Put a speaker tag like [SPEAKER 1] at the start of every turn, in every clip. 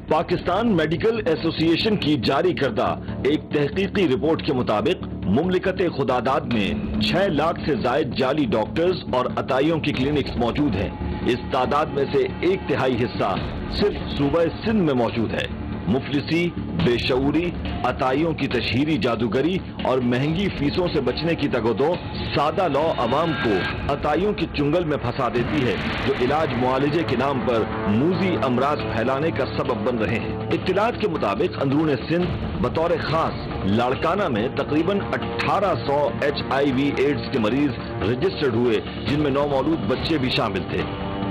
[SPEAKER 1] Pakistan medical ایسوسی ایشن کی جاری کردہ ایک تحقیقی رپورٹ کے مطابق مملکت خداداد میں 6 لاکھ سے زائد جعلی ڈاکٹرز اور عطائیوں کی کلینکس موجود ہیں۔ اس تعداد میں سے 1/3 حصہ صرف صوبہ سندھ میں موجود ہے۔ مفلسی، بے شعوری، عطائیوں کی تشہیری جادوگری اور مہنگی فیسوں سے بچنے کی تگودو سادہ لو عوام کو عطائیوں کی چنگل میں پھنسا دیتی ہے، جو علاج معالجے کے نام پر موذی امراض پھیلانے کا سبب بن رہے ہیں۔ اطلاعات کے مطابق اندرون سندھ بطور خاص لاڑکانہ میں تقریباً 1800 HIV ایڈز کے مریض رجسٹرڈ ہوئے، جن میں نومولود بچے بھی شامل تھے۔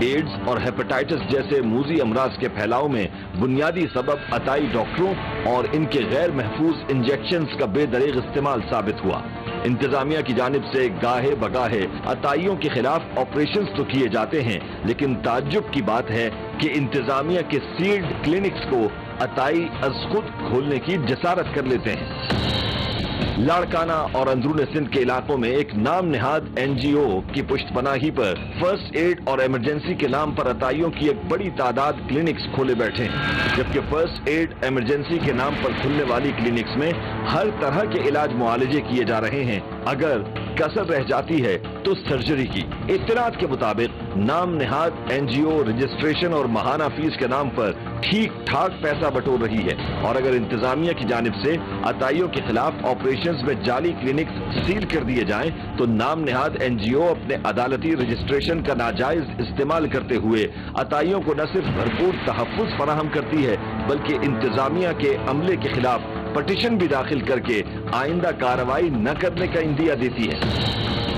[SPEAKER 1] ایڈز اور ہیپاٹائٹس جیسے موذی امراض کے پھیلاؤ میں بنیادی سبب عطائی ڈاکٹروں اور ان کے غیر محفوظ انجیکشنز کا بے دریغ استعمال ثابت ہوا۔ انتظامیہ کی جانب سے گاہے بگاہے عطائیوں کے خلاف آپریشنز تو کیے جاتے ہیں، لیکن تعجب کی بات ہے کہ انتظامیہ کے سیلڈ کلینکس کو عطائی از خود کھولنے کی جسارت کر لیتے ہیں۔ لاڑکانہ اور اندرون سندھ کے علاقوں میں ایک نام نہاد NGO کی پشت پناہی پر فرسٹ ایڈ اور ایمرجنسی کے نام پر عطائیوں کی ایک بڑی تعداد کلینکس کھولے بیٹھے ہیں، جبکہ فرسٹ ایڈ ایمرجنسی کے نام پر کھلنے والی کلینکس میں ہر طرح کے علاج معالجے کیے جا رہے ہیں۔ اگر کسر رہ جاتی ہے تو سرجری کی۔ اطلاعات کے مطابق نام نہاد NGO رجسٹریشن اور ماہانہ فیس کے نام پر ٹھیک ٹھاک پیسہ بٹور رہی ہے، اور اگر انتظامیہ کی جانب سے عطائیوں کے خلاف آپریشنز میں جعلی کلینکس سیل کر دیے جائیں تو نام نہاد NGO اپنے عدالتی رجسٹریشن کا ناجائز استعمال کرتے ہوئے عطائیوں کو نہ صرف بھرپور تحفظ فراہم کرتی ہے، بلکہ انتظامیہ کے عملے کے خلاف پٹیشن بھی داخل کر کے آئندہ کارروائی نہ کرنے کا اندیہ دیتی ہے۔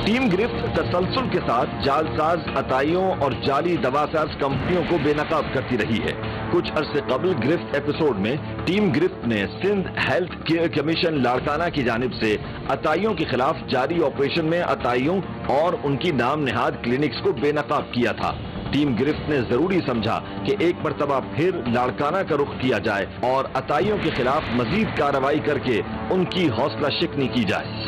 [SPEAKER 1] ٹیم گرفت تسلسل کے ساتھ جعلساز عطائیوں اور جعلی دواساز کمپنیوں کو بے نقاب کرتی رہی ہے۔ کچھ عرصے قبل گرفت ایپیسوڈ میں ٹیم گرفت نے Sindh health care commission Larkana کی جانب سے عطائیوں کے خلاف جاری آپریشن میں عطائیوں اور ان کی نام نہاد کلینکس کو بے نقاب کیا تھا۔ ٹیم گرفت نے ضروری سمجھا کہ ایک مرتبہ پھر لاڑکانہ کا رخ کیا جائے اور عطائیوں کے خلاف مزید کارروائی کر کے ان کی حوصلہ شکنی کی جائے۔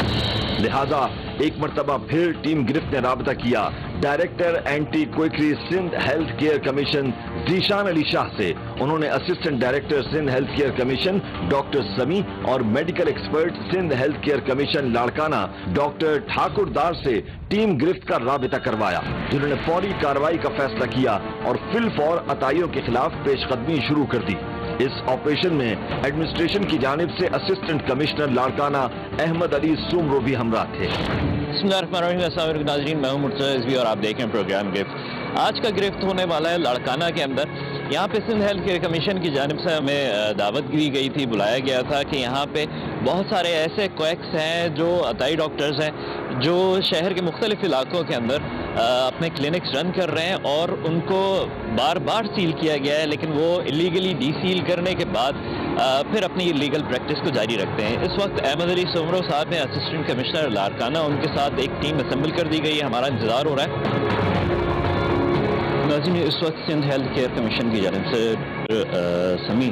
[SPEAKER 1] لہذا ایک مرتبہ پھر ٹیم گرفت نے رابطہ کیا director anti quackery Sindh health care commission Zeeshan Ali Shah سے۔ انہوں نے assistant director Sindh health care commission doctor Sami اور medical expert Sindh health care commission Larkana doctor Thakur Dar سے ٹیم گرفت کا رابطہ کروایا، جنہوں نے فوری کارروائی کا فیصلہ کیا اور فی الفور عطائیوں کے خلاف پیش قدمی شروع کر دی۔ اس آپریشن میں ایڈمنسٹریشن کی جانب سے اسسٹنٹ کمشنر لاڑکانہ احمد علی سومرو بھی ہمراہ تھے۔
[SPEAKER 2] بسم اللہ الرحمن الرحیم، السلام علیکم ناظرین، میں ہوں مرتضی رضوی اور آپ دیکھ رہے ہیں پروگرام گرفت۔ آج کا گرفت ہونے والا ہے لاڑکانہ کے اندر۔ یہاں پہ سندھ ہیلتھ کیئر کمیشن کی جانب سے ہمیں دعوت دی گئی تھی، بلایا گیا تھا کہ یہاں پہ بہت سارے ایسے کویکس ہیں جو عطائی ڈاکٹرز ہیں جو شہر کے مختلف علاقوں کے اندر اپنے کلینکس رن کر رہے ہیں، اور ان کو بار بار سیل کیا گیا ہے، لیکن وہ ایلیگلی ڈی سیل کرنے کے بعد پھر اپنی لیگل پریکٹس کو جاری رکھتے ہیں۔ اس وقت احمد علی سومرو صاحب ہیں، اسسٹنٹ کمشنر لاڑکانہ، ان کے ساتھ ایک ٹیم اسمبل کر دی گئی ہے، ہمارا انتظار ہو رہا ہے۔ ناظرین، اس وقت سندھ ہیلتھ کیئر کمیشن کی جانب سے سمی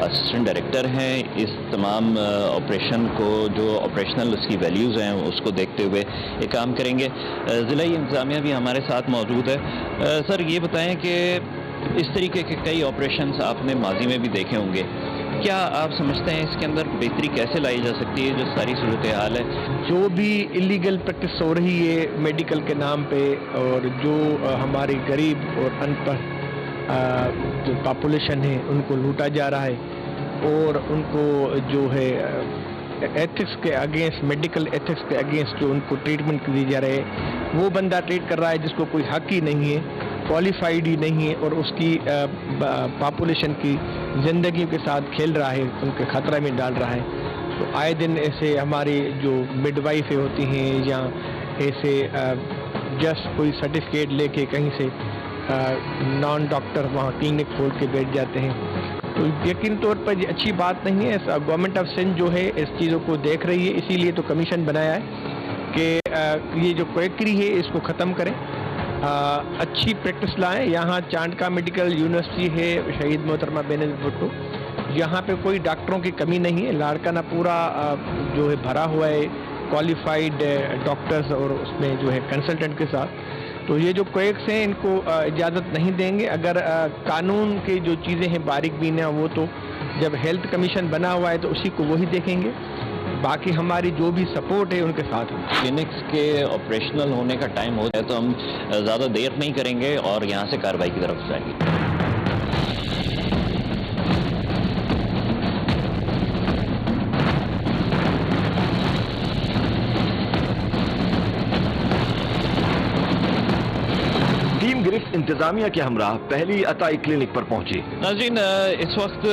[SPEAKER 2] اسسٹنٹ ڈائریکٹر ہیں، اس تمام آپریشن کو جو آپریشنل اس کی ویلیوز ہیں اس کو دیکھتے ہوئے یہ کام کریں گے۔ ضلعی انتظامیہ بھی ہمارے ساتھ موجود ہے۔ سر، یہ بتائیں کہ اس طریقے کے کئی آپریشنز آپ نے ماضی میں بھی دیکھے ہوں گے، کیا آپ سمجھتے ہیں اس کے اندر بہتری کیسے لائی جا سکتی ہے جو ساری صورتحال ہے؟
[SPEAKER 3] جو بھی ایلیگل پریکٹس ہو رہی ہے میڈیکل کے نام پہ، اور جو ہماری غریب اور ان پڑھ جو پاپولیشن ہے ان کو لوٹا جا رہا ہے، اور ان کو جو ہے ایتھکس کے اگینسٹ، میڈیکل ایتھکس کے اگینسٹ جو ان کو ٹریٹمنٹ دی جا رہے ہے، وہ بندہ ٹریٹ کر رہا ہے جس کو کوئی حق ہی نہیں ہے، کوالیفائڈ ہی نہیں ہے، اور اس کی پاپولیشن کی زندگیوں کے ساتھ کھیل رہا ہے، ان کے خطرہ میں ڈال رہا ہے۔ تو آئے دن ایسے ہماری جو مڈ وائفیں ہوتی ہیں یا ایسے جسٹ کوئی سرٹیفکیٹ لے کے کہیں سے نان ڈاکٹر وہاں کلینک کھول کے بیٹھ جاتے ہیں، تو یقین طور پر یہ اچھی بات نہیں ہے۔ گورنمنٹ آف سندھ جو ہے اس چیزوں کو دیکھ رہی ہے، اسی لیے تو کمیشن بنایا ہے کہ یہ جو کوئکری ہے اس کو ختم کریں، اچھی پریکٹس لائیں۔ یہاں چانڈکا میڈیکل یونیورسٹی ہے، شہید محترمہ بینظیر بھٹو، یہاں پہ کوئی ڈاکٹروں کی کمی نہیں ہے۔ لاڑکانہ پورا جو ہے بھرا ہوا ہے کوالیفائڈ ڈاکٹرز اور اس میں جو ہے کنسلٹنٹ کے ساتھ، تو یہ جو کویکس ہیں ان کو اجازت نہیں دیں گے. اگر قانون کی جو چیزیں ہیں باریک بین ہیں وہ تو جب ہیلتھ کمیشن بنا ہوا ہے تو اسی کو وہی دیکھیں گے. باقی ہماری جو بھی سپورٹ ہے ان کے ساتھ ہے.
[SPEAKER 2] کلینکس کے آپریشنل ہونے کا ٹائم ہو جائے تو ہم زیادہ دیر نہیں کریں گے اور یہاں سے کارروائی کی طرف جائیں گے.
[SPEAKER 1] ٹیم گرفت انتظامیہ کے ہمراہ پہلی عطائی کلینک پر پہنچی.
[SPEAKER 2] ناظرین اس وقت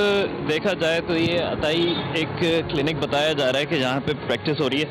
[SPEAKER 2] دیکھا جائے تو یہ عطائی ایک کلینک بتایا جا رہا ہے کہ جہاں پہ پریکٹس ہو رہی ہے.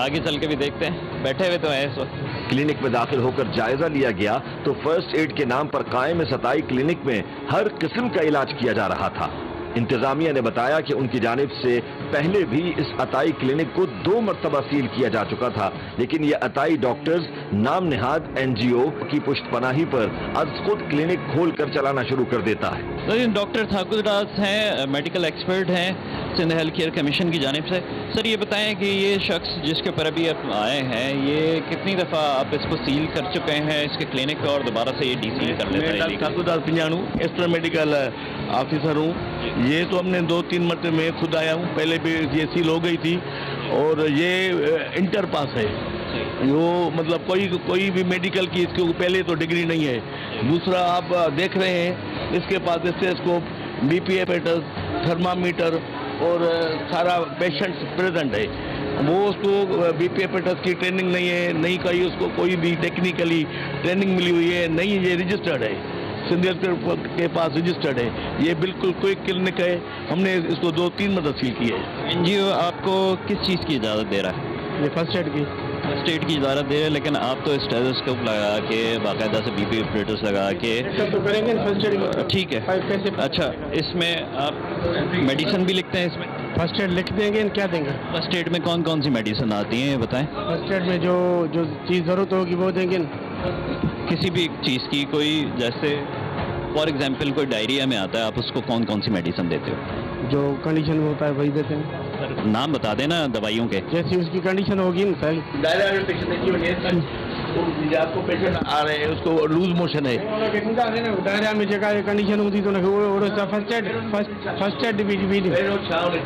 [SPEAKER 2] آگے چل کے بھی دیکھتے ہیں. بیٹھے ہوئے تو ہیں اس وقت.
[SPEAKER 1] کلینک میں داخل ہو کر جائزہ لیا گیا تو فرسٹ ایڈ کے نام پر قائم اس عطائی کلینک میں ہر قسم کا علاج کیا جا رہا تھا. انتظامیہ نے بتایا کہ ان کی جانب سے پہلے بھی اس عطائی کلینک کو 2 مرتبہ سیل کیا جا چکا تھا، لیکن یہ عطائی ڈاکٹرز نام نہاد NGO کی پشت پناہی پر از خود کلینک کھول کر چلانا شروع کر دیتا ہے.
[SPEAKER 2] ڈاکٹر ٹھاکر داس ہیں، میڈیکل ایکسپرٹ ہیں سندھ ہیلتھ کیئر کمیشن کی جانب سے. سر یہ بتائیں کہ یہ شخص جس کے اوپر ابھی آپ آئے ہیں یہ کتنی دفعہ آپ اس کو سیل کر چکے ہیں اس کے کلینک کو اور دوبارہ سے یہ ڈی سیل کر لیتا ہے؟
[SPEAKER 4] میں Thakur Das Panjano extra medical officer ہوں. یہ تو ہم نے 2-3 مرتبہ میں خود آیا ہوں. پہلے بھی یہ سیل ہو گئی تھی اور یہ انٹر پاس ہے. وہ مطلب کوئی بھی میڈیکل کی اس کے پہلے تو ڈگری نہیں ہے. دوسرا آپ دیکھ رہے ہیں اس کے پاس اسٹیتھوسکوپ، BP ایپریٹس، تھرمامیٹر اور سارا پیشنٹس پریزنٹ ہے. وہ اس کو BP ایپریٹس کی ٹریننگ نہیں ہے، نہیں کہیں اس کو کوئی بھی ٹیکنیکلی ٹریننگ ملی ہوئی ہے، نہیں یہ رجسٹرڈ ہے. سندھ کے پاس رجسٹرڈ ہے. یہ بالکل کوئی کلینک ہے. ہم نے اس کو 2-3 مرتبہ سیل کی ہے.
[SPEAKER 2] NGO آپ کو کس چیز کی اجازت دے رہا ہے؟
[SPEAKER 3] یہ فرسٹ ایڈ کی
[SPEAKER 2] اسٹیٹ کی اجازت دے رہے ہیں، لیکن آپ تو اسٹیتھوسکوپ لگا کے باقاعدہ سے BP ایپریٹس لگا کے
[SPEAKER 3] کریں گے فرسٹ ایڈ.
[SPEAKER 2] ٹھیک ہے. اچھا اس میں آپ میڈیسن بھی لکھتے ہیں؟ اس میں
[SPEAKER 3] فرسٹ ایڈ لکھ دیں گے. کیا دیں گے
[SPEAKER 2] فرسٹ ایڈ میں کون کون سی میڈیسن آتی ہیں یہ بتائیں؟
[SPEAKER 3] فرسٹ ایڈ میں جو چیز ضرورت ہوگی وہ دیں گے.
[SPEAKER 2] کسی بھی چیز کی کوئی جیسے فار ایگزامپل کوئی ڈائریا میں آتا ہے آپ اس کو کون کون سی میڈیسن دیتے ہو؟
[SPEAKER 3] جو کنڈیشن ہوتا ہے وہی دیتے ہیں.
[SPEAKER 2] نام بتا دینا دوائیوں کے.
[SPEAKER 3] جیسی اس کی کنڈیشن ہوگی نا.
[SPEAKER 4] آپ کو پیشنٹ آ رہے ہیں اس کو لوز موشن ہے.
[SPEAKER 3] ڈائریا میں جگہ کنڈیشن ہوتی تو فرسٹ ایڈ بھی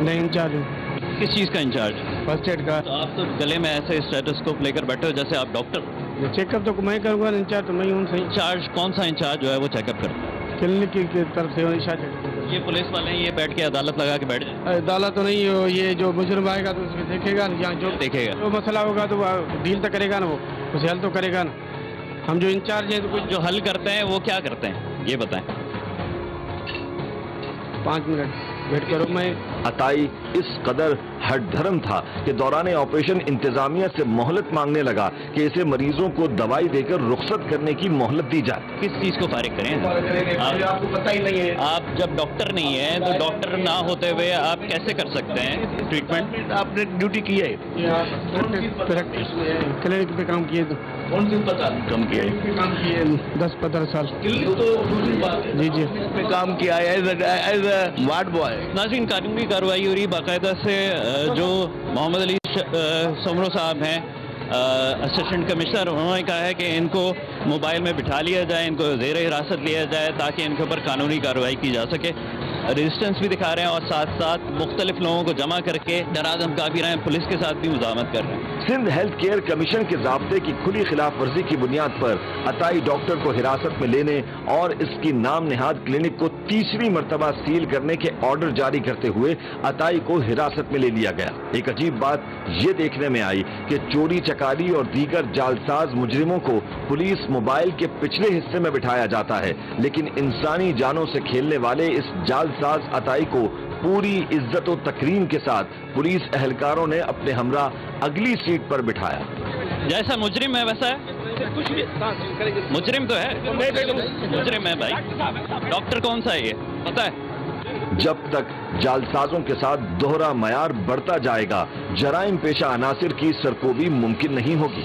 [SPEAKER 3] نہیں انچارج ہوں.
[SPEAKER 2] کس چیز کا انچارج؟
[SPEAKER 3] فرسٹ ایڈ کا.
[SPEAKER 2] آپ تو گلے میں ایسے اسٹیتھوسکوپ لے کر بیٹھے ہو جیسے آپ ڈاکٹر.
[SPEAKER 3] چیک اپ تو میں کروں گا. انچارج تو میں ہوں. صحیح.
[SPEAKER 2] انچارج کون سا انچارج جو ہے وہ چیک اپ کرتا ہے؟
[SPEAKER 3] کلینک کی طرف سے.
[SPEAKER 2] یہ پولیس والے یہ بیٹھ کے عدالت لگا کے بیٹھ جائیں؟
[SPEAKER 3] عدالت تو نہیں ہو. یہ جو مجرم آئے گا تو اس کو دیکھے گا نا. جو
[SPEAKER 2] دیکھے گا
[SPEAKER 3] جو مسئلہ ہوگا تو ڈیل تو کرے گا نا. وہ اسے حل تو کرے گا نا. ہم جو انچارج ہیں تو کچھ
[SPEAKER 2] جو حل کرتے ہیں وہ کیا کرتے ہیں یہ بتائیں.
[SPEAKER 3] 5 منٹ ویٹ کرو. میں
[SPEAKER 1] عطائی اس قدر ہٹ دھرم تھا کہ دوران آپریشن انتظامیہ سے مہلت مانگنے لگا کہ اسے مریضوں کو دوائی دے کر رخصت کرنے کی مہلت دی جائے.
[SPEAKER 2] کس چیز کو فارغ کریں؟
[SPEAKER 4] آپ کو پتہ ہی نہیں ہے.
[SPEAKER 2] آپ جب ڈاکٹر نہیں ہیں تو ڈاکٹر نہ ہوتے ہوئے آپ کیسے کر سکتے ہیں ٹریٹمنٹ؟
[SPEAKER 4] آپ نے ڈیوٹی کی ہے.
[SPEAKER 3] کلینک پہ کام کیے.
[SPEAKER 4] کون سی پتہ کم کیا ہے؟
[SPEAKER 3] کام کیے 10-15 سال.
[SPEAKER 4] جی جی میں کام کیا ہے ایز اے وارڈ بوائے.
[SPEAKER 2] ناظرین قانونی کارروائی ہو رہی باقاعدہ سے. جو محمد علی سمرو صاحب ہیں اسسٹنٹ کمشنر، انہوں نے کہا ہے کہ ان کو موبائل میں بٹھا لیا جائے، ان کو زیر حراست لیا جائے تاکہ ان کے اوپر قانونی کارروائی کی جا سکے. ریزسٹنس بھی دکھا رہے ہیں اور ساتھ ساتھ مختلف لوگوں کو جمع کر کے ڈرا دھمکا بھی رہے ہیں. پولیس کے ساتھ بھی مزاحمت کر رہے ہیں.
[SPEAKER 1] سندھ ہیلتھ کیئر کمیشن کے ضابطے کی کھلی خلاف ورزی کی بنیاد پر عطائی ڈاکٹر کو حراست میں لینے اور اس کی نام نہاد کلینک کو تیسری مرتبہ سیل کرنے کے آرڈر جاری کرتے ہوئے عطائی کو حراست میں لے لیا گیا. ایک عجیب بات یہ دیکھنے میں آئی کہ چوری چکاری اور دیگر جعلساز مجرموں کو پولیس موبائل کے پچھلے حصے میں بٹھایا جاتا ہے، لیکن انسانی جانوں سے کھیلنے والے اس جعلساز عطائی کو پوری عزت و تکریم کے ساتھ پولیس اہلکاروں نے اپنے ہمراہ اگلی سیٹ پر بٹھایا.
[SPEAKER 2] جیسا مجرم ہے ویسا ہے. مجرم تو ہے، مجرم ہے بھائی. ڈاکٹر کون سا ہے یہ پتہ ہے؟
[SPEAKER 1] جب تک جعلسازوں کے ساتھ دوہرا معیار بڑھتا جائے گا، جرائم پیشہ عناصر کی سرکوبی ممکن نہیں ہوگی.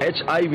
[SPEAKER 1] HIV,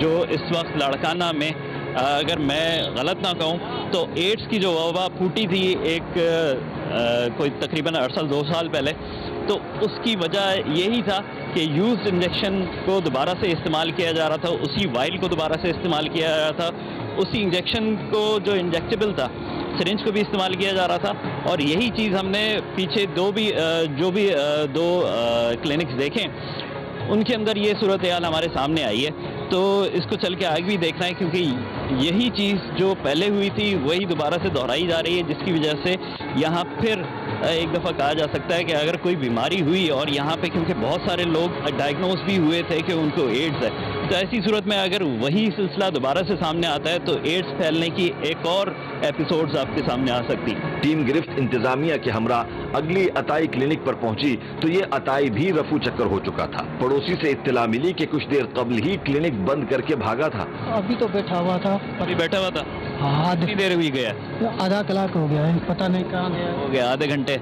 [SPEAKER 2] جو اس وقت لاڑکانہ میں اگر میں غلط نہ کہوں تو ایڈز کی جو وبا پھوٹی تھی ایک کوئی تقریباً 2 سال پہلے، تو اس کی وجہ یہی تھا کہ یوزڈ انجیکشن کو دوبارہ سے استعمال کیا جا رہا تھا، اسی وائل کو دوبارہ سے استعمال کیا جا رہا تھا، اسی انجیکشن کو جو انجیکٹیبل تھا سرنج کو بھی استعمال کیا جا رہا تھا، اور یہی چیز ہم نے پیچھے دو کلینکس دیکھیں ان کے اندر یہ صورتحال ہمارے سامنے آئی ہے. تو اس کو چل کے آگے بھی دیکھنا ہے، کیونکہ یہی چیز جو پہلے ہوئی تھی وہی دوبارہ سے دہرائی جا رہی ہے، جس کی وجہ سے یہاں پھر ایک دفعہ کہا جا سکتا ہے کہ اگر کوئی بیماری ہوئی اور یہاں پہ کیونکہ بہت سارے لوگ ڈائگنوز بھی ہوئے تھے کہ ان کو ایڈز ہے، تو ایسی صورت میں اگر وہی سلسلہ دوبارہ سے سامنے آتا ہے تو ایڈز پھیلنے کی ایک اور ایپیسوڈز آپ کے سامنے آ سکتی.
[SPEAKER 1] ٹیم گرفت انتظامیہ کے ہمراہ اگلی عطائی کلینک پر پہنچی تو یہ عطائی بھی رفو چکر ہو چکا تھا. پڑوسی سے اطلاع ملی کہ کچھ دیر قبل ہی کلینک بند کر کے بھاگا تھا.
[SPEAKER 5] ابھی تو بیٹھا ہوا تھا.
[SPEAKER 2] ابھی بیٹھا ہوا تھا؟
[SPEAKER 5] ہاں.
[SPEAKER 2] کتنی دیر ہوئی گیا؟
[SPEAKER 5] آدھا کلاک ہو گیا ہے، پتہ نہیں کہاں گیا.
[SPEAKER 2] ہو گیا آدھے گھنٹے.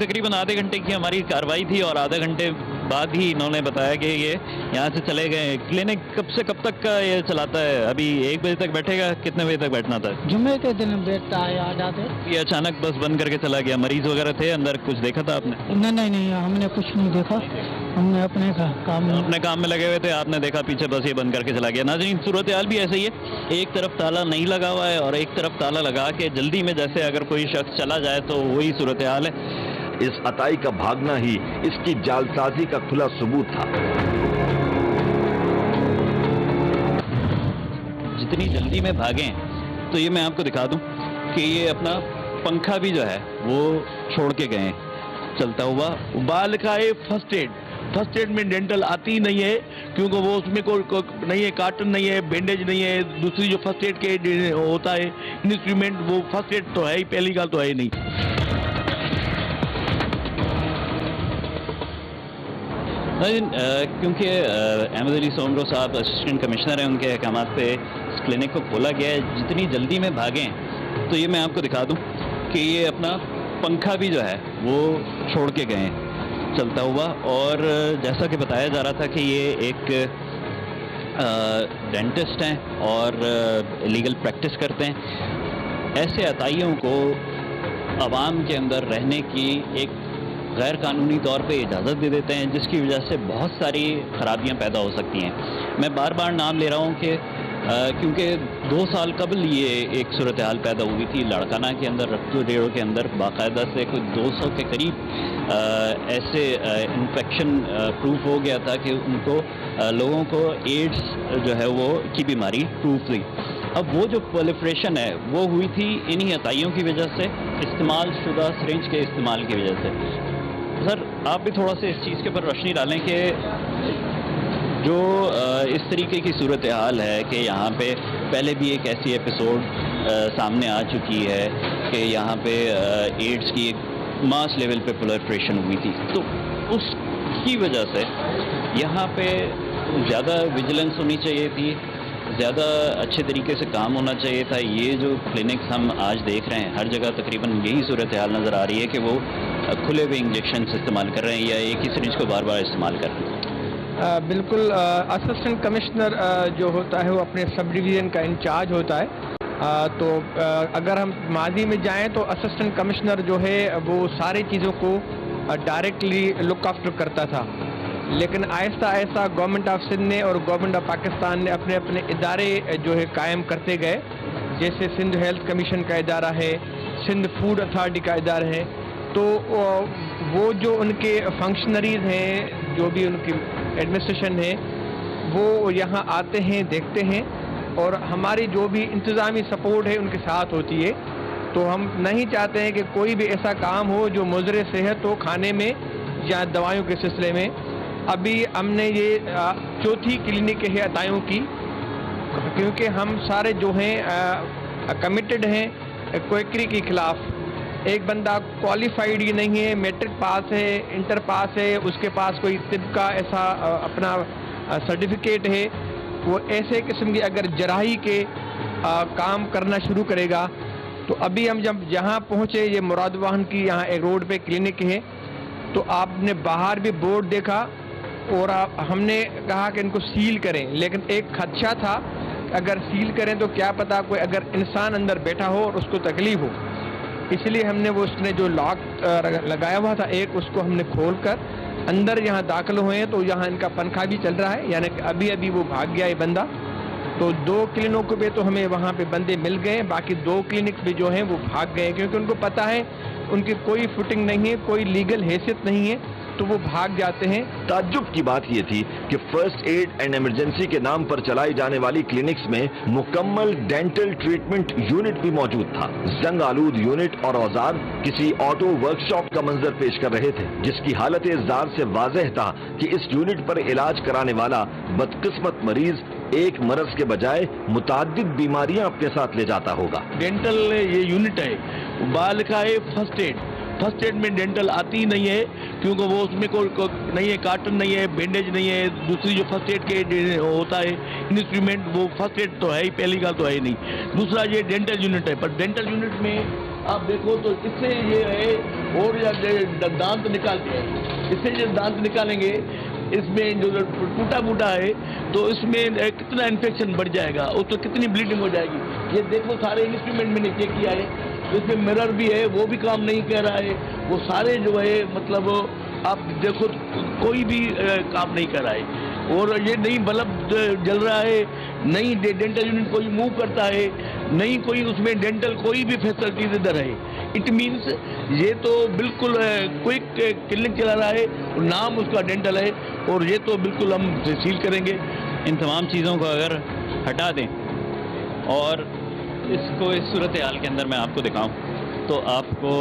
[SPEAKER 2] تقریباً آدھے گھنٹے کی ہماری کارروائی تھی اور آدھے گھنٹے بعد ہی انہوں نے بتایا کہ یہ یہاں سے چلے گئے. کلینک کب سے کب تک کا یہ چلاتا ہے؟ ابھی 1 بجے تک بیٹھے گا؟ کتنے بجے تک بیٹھنا تھا؟
[SPEAKER 5] جمعے کے دن بیٹھتا ہے. آ جاتے.
[SPEAKER 2] یہ اچانک بس بند کر کے چلا گیا. مریض وغیرہ تھے اندر؟ کچھ دیکھا تھا آپ نے؟
[SPEAKER 5] نہیں ہم نے کچھ نہیں دیکھا. ہم نے اپنے
[SPEAKER 2] کام میں لگے ہوئے تھے. آپ نے دیکھا پیچھے بس یہ بند کر کے چلا گیا. ناظرین صورتحال بھی ایسے ہی ہے، ایک طرف تالا نہیں لگا ہوا ہے اور ایک طرف تالا لگا کے جلدی میں جیسے اگر کوئی شخص چلا جائے تو وہی صورتحال ہے.
[SPEAKER 1] اس عطائی کا بھاگنا ہی اس کی جعلسازی کا کھلا ثبوت تھا.
[SPEAKER 2] جتنی جلدی میں بھاگیں تو یہ میں آپ کو دکھا دوں کہ یہ اپنا پنکھا بھی جو ہے وہ چھوڑ کے گئے چلتا ہوا.
[SPEAKER 4] بال کا فرسٹ ایڈ میں ڈینٹل آتی ہی نہیں ہے، کیونکہ وہ اس میں کوئی نہیں ہے، کارٹن نہیں ہے، بینڈیج نہیں ہے. دوسری جو فرسٹ ایڈ کے ہوتا ہے انسٹرومنٹ، وہ فرسٹ ایڈ تو ہے ہی، پہلی گال تو ہے ہی نہیں.
[SPEAKER 2] کیونکہ احمد علی سومرو صاحب اسسٹنٹ کمشنر ہیں، ان کے احکامات پہ اس کلینک کو کھولا گیا ہے. جتنی جلدی میں بھاگیں تو یہ میں آپ کو دکھا دوں کہ یہ اپنا پنکھا بھی جو ہے وہ چھوڑ کے گئے چلتا ہوا. اور جیسا کہ بتایا جا رہا تھا کہ یہ ایک ڈینٹسٹ ہیں اور لیگل پریکٹس کرتے ہیں. ایسے عطائیوں کو عوام کے اندر رہنے کی ایک غیر قانونی طور پہ اجازت دے دیتے ہیں، جس کی وجہ سے بہت ساری خرابیاں پیدا ہو سکتی ہیں. میں بار بار نام لے رہا ہوں کہ کیونکہ 2 سال قبل یہ ایک صورتحال پیدا ہوئی تھی لاڑکانہ کے اندر. رفتو ڈیڑھو کے اندر باقاعدہ سے کوئی 200 کے قریب ایسے انفیکشن پروف ہو گیا تھا کہ ان کو لوگوں کو ایڈز جو ہے وہ کی بیماری پروف تھی. اب وہ جو پرولیفریشن ہے وہ ہوئی تھی انہی عطائیوں کی وجہ سے، استعمال شدہ سرنج کے استعمال کی وجہ سے. سر آپ بھی تھوڑا سا اس چیز کے اوپر روشنی ڈالیں کہ جو اس طریقے کی صورتحال ہے کہ یہاں پہ پہلے بھی ایک ایسی ایپیسوڈ سامنے آ چکی ہے کہ یہاں پہ ایڈز کی ایک ماس لیول پہ پرولیفریشن ہوئی تھی، تو اس کی وجہ سے یہاں پہ زیادہ ویجیلنس ہونی چاہیے تھی، زیادہ اچھے طریقے سے کام ہونا چاہیے تھا. یہ جو کلینکس ہم آج دیکھ رہے ہیں ہر جگہ تقریباً یہی صورتحال نظر آ رہی ہے کہ وہ کھلے ہوئے انجیکشنز استعمال کر رہے ہیں یا ایک ہی سرنج کو بار بار استعمال کر رہے ہیں.
[SPEAKER 3] بالکل. اسسٹنٹ کمشنر جو ہوتا ہے وہ اپنے سب ڈویژن کا انچارج ہوتا ہے. تو اگر ہم ماضی میں جائیں تو اسسٹنٹ کمشنر جو ہے وہ ساری چیزوں کو ڈائریکٹلی لک آفٹر کرتا تھا، لیکن آہستہ آہستہ گورنمنٹ آف سندھ نے اور گورنمنٹ آف پاکستان نے اپنے اپنے ادارے جو ہے قائم کرتے گئے. جیسے سندھ ہیلتھ کمیشن کا ادارہ ہے، سندھ فوڈ اتھارٹی کا ادارہ ہے. تو وہ جو ان کے فنکشنریز ہیں، جو بھی ان کی ایڈمنسٹریشن ہے، وہ یہاں آتے ہیں، دیکھتے ہیں، اور ہماری جو بھی انتظامی سپورٹ ہے ان کے ساتھ ہوتی ہے. تو ہم نہیں چاہتے ہیں کہ کوئی بھی ایسا کام ہو جو مضر صحت ہو کھانے میں یا دوائیوں کے سلسلے میں. ابھی ہم نے یہ 4تھی کلینک ہے عطائیوں کی، کیونکہ ہم سارے جو ہیں کمیٹڈ ہیں کوئکری کے خلاف. ایک بندہ کوالیفائڈ ہی نہیں ہے، میٹرک پاس ہے، انٹر پاس ہے، اس کے پاس کوئی طب کا ایسا اپنا سرٹیفکیٹ ہے، وہ ایسے قسم کی اگر جراحی کے کام کرنا شروع کرے گا. تو ابھی ہم جب یہاں پہنچے، یہ مراد واہن کی یہاں ایک روڈ پہ کلینک ہے، تو آپ نے باہر بھی بورڈ دیکھا اور ہم نے کہا کہ ان کو سیل کریں، لیکن ایک خدشہ تھا اگر سیل کریں تو کیا پتا کوئی اگر انسان اندر بیٹھا ہو اور اس کو تکلیف ہو، اس لیے ہم نے وہ اس نے جو لاک لگایا ہوا تھا ایک، اس کو ہم نے کھول کر اندر یہاں داخل ہوئے ہیں، تو یہاں ان کا پنکھا بھی چل رہا ہے، یعنی کہ ابھی وہ بھاگ گیا یہ بندہ. تو 2 کلینکوں پہ تو ہمیں وہاں پہ بندے مل گئے، باقی 2 کلینک پہ جو ہیں وہ بھاگ گئے کیونکہ ان کو پتہ ہے ان کی کوئی فوٹنگ نہیں ہے، کوئی لیگل حیثیت نہیں ہے، تو وہ بھاگ جاتے ہیں.
[SPEAKER 1] تعجب کی بات یہ تھی کہ فرسٹ ایڈ اینڈ ایمرجنسی کے نام پر چلائی جانے والی کلینکس میں مکمل ڈینٹل ٹریٹمنٹ یونٹ بھی موجود تھا. زنگ آلود یونٹ اور اوزار کسی آٹو ورکشاپ کا منظر پیش کر رہے تھے، جس کی حالت زار سے واضح تھا کہ اس یونٹ پر علاج کرانے والا بدقسمت مریض ایک مرض کے بجائے متعدد بیماریاں اپنے ساتھ لے جاتا ہوگا.
[SPEAKER 4] ڈینٹل یہ یونٹ ہے، باہر لکھا ہے فرسٹ ایڈ. فرسٹ ایڈ میں ڈینٹل آتی ہی نہیں ہے کیونکہ وہ اس میں کوئی نہیں ہے، کارٹن نہیں ہے، بینڈیج نہیں ہے. دوسری جو فرسٹ ایڈ کے ہوتا ہے انسٹرومنٹ، وہ فرسٹ ایڈ تو ہے ہی، پہلی گال تو ہے ہی نہیں. دوسرا یہ ڈینٹل یونٹ ہے، پر ڈینٹل یونٹ میں آپ دیکھو تو اس سے یہ ہے، اور دانت نکالتے ہیں، اس سے جو دانت نکالیں گے اس میں جو ٹوٹا پھوٹا ہے تو اس میں کتنا انفیکشن بڑھ جائے گا، اس میں کتنی بلیڈنگ ہو جائے گی. یہ دیکھو سارے انسٹرومنٹ میں نے چیک کیا ہے، اس میں مرر بھی ہے، وہ بھی کام نہیں کر رہا ہے. وہ سارے جو ہے مطلب آپ دیکھو کوئی بھی کام نہیں کر رہا ہے. اور یہ نہیں بلب جل رہا ہے، نہیں ڈینٹل یونٹ کوئی موو کرتا ہے، نہیں کوئی اس میں ڈینٹل کوئی بھی فیسلٹیز ادھر ہے. اٹ مینس یہ تو بالکل کوئک کلینک چلا رہا ہے، نام اس کا ڈینٹل ہے، اور یہ تو بالکل ہم سیل کریں گے.
[SPEAKER 2] ان تمام چیزوں کو اگر ہٹا دیں اور اس کو اس صورتحال کے اندر میں آپ کو دکھاؤں تو آپ کو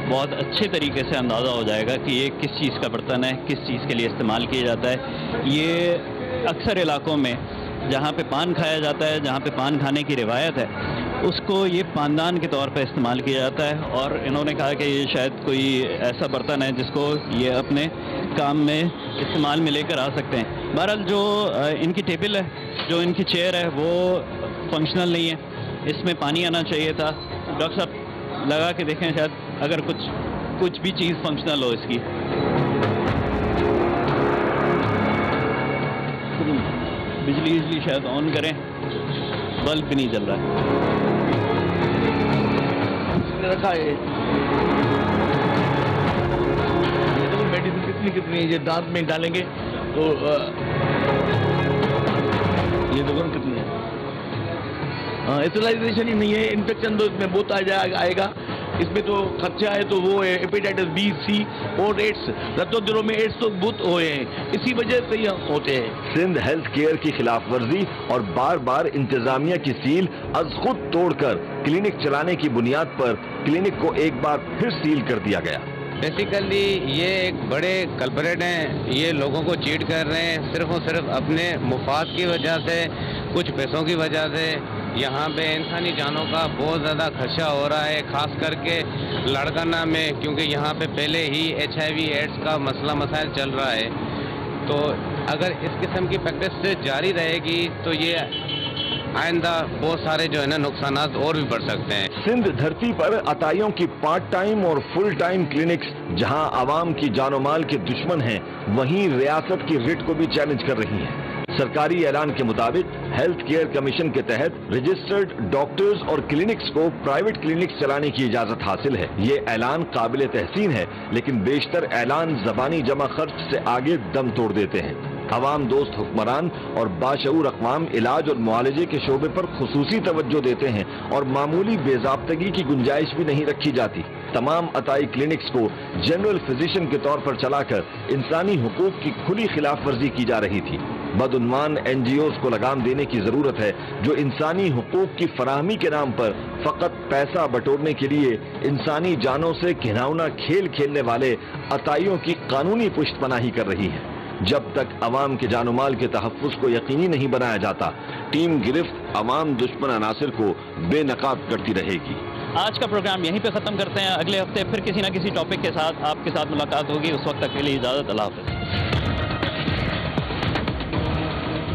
[SPEAKER 2] بہت اچھے طریقے سے اندازہ ہو جائے گا کہ یہ کس چیز کا برتن ہے، کس چیز کے لیے استعمال کیا جاتا ہے. یہ اکثر علاقوں میں جہاں پہ پان کھایا جاتا ہے، جہاں پہ پان کھانے کی روایت ہے، اس کو یہ پاندان کے طور پہ استعمال کیا جاتا ہے. اور انہوں نے کہا کہ یہ شاید کوئی ایسا برتن ہے جس کو یہ اپنے کام میں استعمال میں لے کر آ سکتے ہیں. بہرحال جو ان کی ٹیبل ہے، جو ان کی چیئر ہے، وہ فنکشنل نہیں ہے، اس میں پانی آنا چاہیے تھا. ڈاکٹر صاحب لگا کے دیکھیں شاید اگر کچھ بھی چیز فنکشنل ہو اس کی. بجلی شاید آن کریں، بلب بھی نہیں چل رہا ہے.
[SPEAKER 4] رکھا ہے میڈیسن کتنی یہ دانت میں ڈالیں گے تو یہ دکان کتنی ہے. اسٹرلائزیشن ہی نہیں ہے، انفیکشن تو اس میں بہت آئے گا. اس میں تو خرچہ ہے تو وہ ہے ہیپیٹائٹس بی، سی اور ایڈس. رتوں دنوں میں ایڈس تو بہت ہوئے ہیں، اسی وجہ سے ہی ہوتے ہیں.
[SPEAKER 1] سندھ ہیلتھ کیئر کی خلاف ورزی اور بار بار انتظامیہ کی سیل از خود توڑ کر کلینک چلانے کی بنیاد پر کلینک کو ایک بار پھر سیل کر دیا گیا.
[SPEAKER 6] بیسیکلی یہ ایک بڑے کلپریٹ ہیں، یہ لوگوں کو چیٹ کر رہے ہیں صرف اور صرف اپنے مفاد کی وجہ سے، کچھ پیسوں کی وجہ سے. یہاں پہ انسانی جانوں کا بہت زیادہ خدشہ ہو رہا ہے، خاص کر کے لڑکانہ میں، کیونکہ یہاں پہ پہلے ہی HIV ایڈس کا مسائل چل رہا ہے. تو اگر اس قسم کی پریکٹس سے جاری رہے گی تو یہ آئندہ بہت سارے جو ہے نا نقصانات اور بھی بڑھ سکتے ہیں.
[SPEAKER 1] سندھ دھرتی پر عطائیوں کی پارٹ ٹائم اور فل ٹائم کلینکس جہاں عوام کی جان و مال کے دشمن ہیں، وہیں ریاست کی ریٹ کو بھی چیلنج کر رہی ہیں. سرکاری اعلان کے مطابق ہیلتھ کیئر کمیشن کے تحت رجسٹرڈ ڈاکٹرز اور کلینکس کو پرائیویٹ کلینکس چلانے کی اجازت حاصل ہے. یہ اعلان قابل تحسین ہے، لیکن بیشتر اعلان زبانی جمع خرچ سے آگے دم توڑ دیتے ہیں. عوام دوست حکمران اور باشعور اقوام علاج اور معالجے کے شعبے پر خصوصی توجہ دیتے ہیں اور معمولی بے ضابطگی کی گنجائش بھی نہیں رکھی جاتی. تمام عطائی کلینکس کو جنرل فزیشین کے طور پر چلا کر انسانی حقوق کی کھلی خلاف ورزی کی جا رہی تھی. بدعنوان NGOs کو لگام دینے کی ضرورت ہے جو انسانی حقوق کی فراہمی کے نام پر فقط پیسہ بٹورنے کے لیے انسانی جانوں سے گھناؤنا کھیل کھیلنے والے عطائیوں کی قانونی پشت پناہی کر رہی ہے. جب تک عوام کے جان و مال کے تحفظ کو یقینی نہیں بنایا جاتا، ٹیم گرفت عوام دشمن عناصر کو بے نقاب کرتی رہے گی.
[SPEAKER 2] آج کا پروگرام یہیں پہ ختم کرتے ہیں. اگلے ہفتے پھر کسی نہ کسی ٹاپک کے ساتھ آپ کے ساتھ ملاقات ہوگی. اس وقت تک کے لیے اجازت. اللہ حافظ.